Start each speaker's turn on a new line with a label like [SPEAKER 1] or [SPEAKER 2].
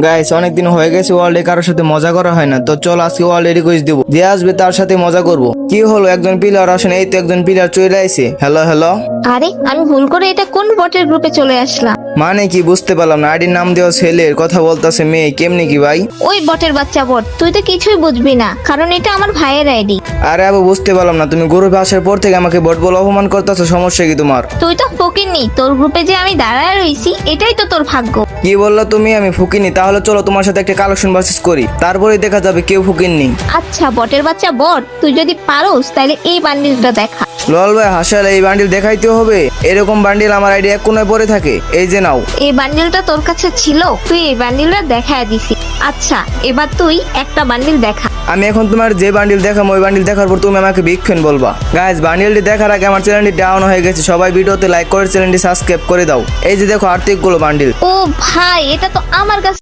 [SPEAKER 1] Guys অনেকদিন হয়ে গেছে ওয়ার্ল্ডে কারোর সাথে মজা করা হয় না, তো চল আজকে ওয়ার্ল্ডে রিকোয়েস্ট দিব, যে আসবে তার সাথে মজা করব। কি হলো, একজন প্লেয়ার আসেন, এই তো একজন প্লেয়ার চলে আইছে। হ্যালো হ্যালো,
[SPEAKER 2] আরে আমি ভুল করে এটা কোন বটের গ্রুপে চলে আসলাম।
[SPEAKER 1] মানে কি বুঝতে পারলাম না। আইডির নাম দেওয়া ছেলের কথা বলতেছে মেয়ে, কেমনি কি ভাই?
[SPEAKER 2] ওই বটের বাচ্চা বট, তুই তো কিছুই বুঝবি না, কারণ এটা আমার ভাইয়ের আইডি।
[SPEAKER 1] আরে আবু বুঝতে পারলাম না, তুমি গ্রুপে আসার পর থেকে আমাকে বট বলে অপমান করতেছো, সমস্যা কি তোমার?
[SPEAKER 2] তুই তো ফকিরনি, তোর গ্রুপে যে আমি দাঁড়ায় রইছি এটাই তো তোর ভাগ্য।
[SPEAKER 1] কি বললা তুমি? আমি ফুকিনি? তাহলে চলো তোমার সাথে একটা কালেকশন ভার্সেস করি, তারপরে দেখা যাবে কেউ ফুকিননি।
[SPEAKER 2] আচ্ছা বটের বাচ্চা বট, তুই যদি পারোস তাহলে এই বান্ডিলটা দেখা।
[SPEAKER 1] লল ভাই হাসালে এই বান্ডিল দেখাইতে হবে? এরকম বান্ডিল আমার আইডি এক কোনায় পড়ে থাকে, এই যে নাও।
[SPEAKER 2] এই বান্ডিলটা তোর কাছে ছিল, তুই এই বান্ডিলটা দেখায় দিছি। আচ্ছা এবার তুই একটা বান্ডিল দেখা।
[SPEAKER 1] আমি এখন তোমার যে বান্ডিল দেখাম ওই বান্ডিল দেখার পর তুমি আমাকে বিগ ফ্যান বলবা। গাইস বান্ডিলটি দেখার আগে আমার চ্যানেলটি ডাউন হয়ে গেছে, সবাই ভিডিওতে লাইক করে চ্যানেলটি সাবস্ক্রাইব করে দাও। এই যে দেখো আর্থিক গুলো বান্ডিল।
[SPEAKER 2] ও ভাই, এটা তো আমার কাছে